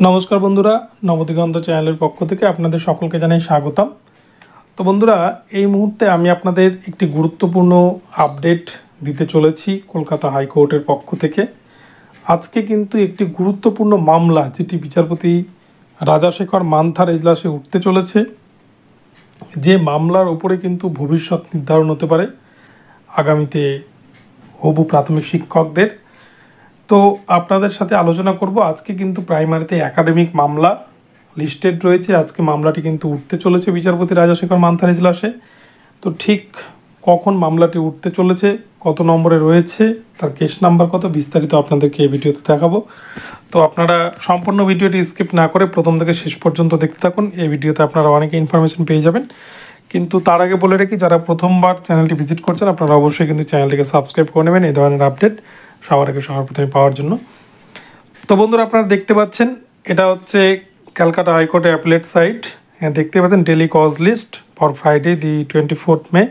নমস্কার বন্ধুরা, নবদিগন্ত চ্যানেলের পক্ষ থেকে আপনাদের সকলকে জানাই স্বাগতম। তো বন্ধুরা, এই মুহূর্তে আমি আপনাদের একটি গুরুত্বপূর্ণ আপডেট দিতে চলেছি কলকাতা হাইকোর্টের পক্ষ থেকে। আজকে কিন্তু একটি গুরুত্বপূর্ণ মামলা, যেটি বিচারপতি রাজাশেখর মান্থার এজলাসে উঠতে চলেছে, যে মামলার উপরে কিন্তু ভবিষ্যৎ নির্ধারণ হতে পারে আগামীতে হবু প্রাথমিক শিক্ষকদের। তো আপনাদের সাথে আলোচনা করব। আজকে কিন্তু প্রাইমারিতে একাডেমিক মামলা লিস্টেড রয়েছে। আজকে মামলাটি কিন্তু উঠতে চলেছে বিচারপতি রাজাশেখর মান্থার এজলাসে। তো ঠিক কখন মামলাটি উঠতে চলেছে, কত নম্বরে রয়েছে, তার কেস নাম্বার কত, বিস্তারিত আপনাদেরকে এই ভিডিওতে দেখাবো। তো আপনারা সম্পূর্ণ ভিডিওটি স্কিপ না করে প্রথম থেকে শেষ পর্যন্ত দেখতে থাকুন। এই ভিডিওতে আপনারা অনেক ইনফরমেশন পেয়ে যাবেন। কিন্তু তার আগে বলে রাখি, যারা প্রথমবার চ্যানেলটি ভিজিট করছেন আপনারা অবশ্যই কিন্তু চ্যানেলটিকে সাবস্ক্রাইব করে নেবেন এই ধরনের আপডেট সবার আগে সবার প্রথমে পাওয়ার জন্য। তো বন্ধুরা, আপনারা দেখতে পাচ্ছেন এটা হচ্ছে ক্যালকাটা হাইকোর্টের অ্যাপিলেট সাইট। দেখতে পাচ্ছেন daily cause list for Friday the 24 May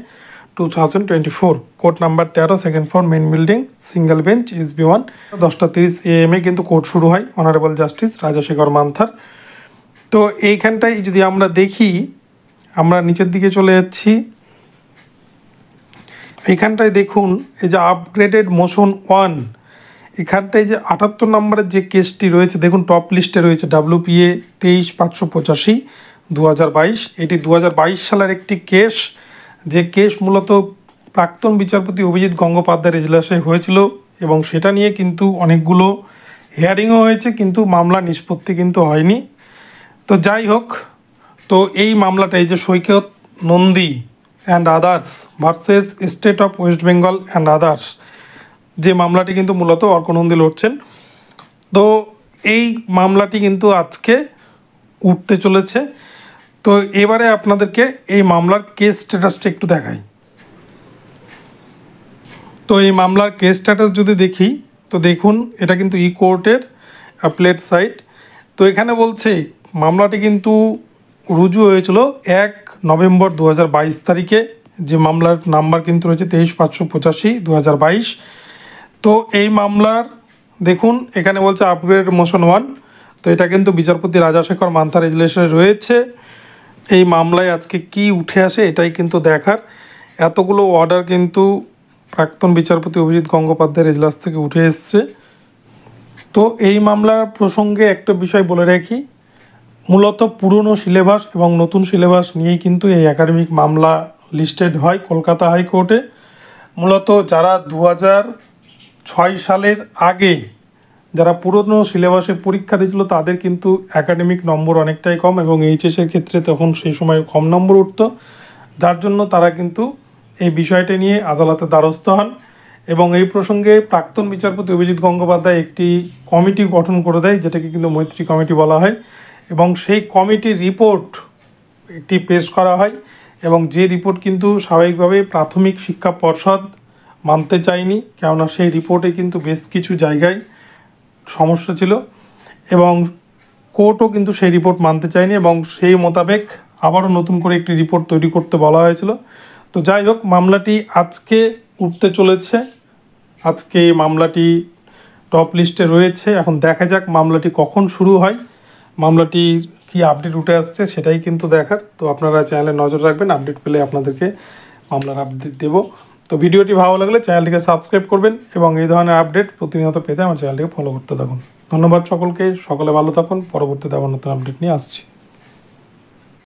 2024, court number 13, second floor, main building, single bench, SB1। 10:30 AM কিন্তু কোর্ট শুরু হয় অনারেবল জাস্টিস রাজাশেখর মান্থার। তো এইখানটায় যদি আমরা দেখি, আমরা নিচের দিকে চলে যাচ্ছি। এইখানটায় দেখুন, এই যে আপগ্রেডেড মোশন 1, এখানটায় যে 78 নম্বরের যে কেসটি রয়েছে, দেখুন টপ লিস্টে রয়েছে WPA 23-585 2022। এটি 2022 সালের একটি কেস, যে কেস মূলত প্রাক্তন বিচারপতি অভিজিৎ গঙ্গোপাধ্যায়ের এজলাসে হয়েছিল এবং সেটা নিয়ে কিন্তু অনেকগুলো হিয়ারিংও হয়েছে, কিন্তু মামলা নিষ্পত্তি কিন্তু হয়নি। তো যাই হোক, তো এই মামলাটা, এই যে Saikat Nandi and others versus state of West Bengal and others, যে মামলাটি কিন্তু মূলত অর্ক নন্দী লড়ছেন। তো এই মামলাটি কিন্তু আজকে উঠতে চলেছে। তো এবারে আপনাদেরকে এই মামলার কেস স্ট্যাটাসটা একটু দেখাই। তো এই মামলার কেস স্ট্যাটাস যদি দেখি, তো দেখুন এটা কিন্তু কোর্টের অ্যাপিলেট সাইট। তো এখানে বলছে মামলাটি কিন্তু রুজু হয়েছিল 1 নভেম্বর 2022 তারিখে, যে মামলার নাম্বার কিন্তু রয়েছে 23-585 2022। তো এই মামলার দেখুন এখানে বলছে আপগ্রেড মোশন 1। তো এটা কিন্তু বিচারপতি রাজাশেখর মান্থার এজলাসে রয়েছে। এই মামলায় আজকে কি উঠে আসে এটাই কিন্তু দেখার। এতগুলো অর্ডার কিন্তু প্রাক্তন বিচারপতি অভিজিৎ গঙ্গোপাধ্যায়ের এজলাস থেকে উঠে এসছে। তো এই মামলার প্রসঙ্গে একটা বিষয় বলে রাখি, মূলত পুরনো সিলেবাস এবং নতুন সিলেবাস নিয়েই কিন্তু এই একাডেমিক মামলা লিস্টেড হয় কলকাতা হাইকোর্টে। মূলত যারা 2006 সালের আগে যারা পুরনো সিলেবাসে পরীক্ষা দিয়েছিল তাদের কিন্তু একাডেমিক নম্বর অনেকটাই কম, এবং এইচএসের ক্ষেত্রে তখন সেই সময় কম নম্বর উঠত, যার জন্য তারা কিন্তু এই বিষয়টা নিয়ে আদালতের দ্বারস্থ হন। এবং এই প্রসঙ্গে প্রাক্তন বিচারপতি অভিজিৎ গঙ্গোপাধ্যায় একটি কমিটি গঠন করে দেয়, যেটাকে কিন্তু মৈত্রী কমিটি বলা হয়, এবং সেই কমিটির রিপোর্ট একটি পেশ করা হয়। এবং যে রিপোর্ট কিন্তু স্বাভাবিকভাবে প্রাথমিক শিক্ষা পর্ষদ মানতে চায়নি, কেননা সেই রিপোর্টে কিন্তু বেশ কিছু জায়গায় সমস্যা ছিল, এবং কোর্টও কিন্তু সেই রিপোর্ট মানতে চায়নি, এবং সেই মোতাবেক আবারও নতুন করে একটি রিপোর্ট তৈরি করতে বলা হয়েছিল। তো যাই হোক, মামলাটি আজকে উঠতে চলেছে। আজকে মামলাটি টপ লিস্টে রয়েছে। এখন দেখা যাক মামলাটি কখন শুরু হয়, মামলাটির কি আপডেট উঠে আসছে সেটাই কিন্তু দেখার। তো আপনারা চ্যানেলে নজর রাখবেন, আপডেট পেলে আপনাদেরকে মামলার আপডেট দেব। তো ভিডিওটি ভালো লাগলে চ্যানেলটিকে সাবস্ক্রাইব করবেন এবং এই ধরনের আপডেট প্রতিনিয়ত পেতে আমার চ্যানেলটিকে ফলো করতে থাকুন। ধন্যবাদ সকলকে, সকলে ভালো থাকুন। পরবর্তীতে আবার নতুন আপডেট নিয়ে আসছি।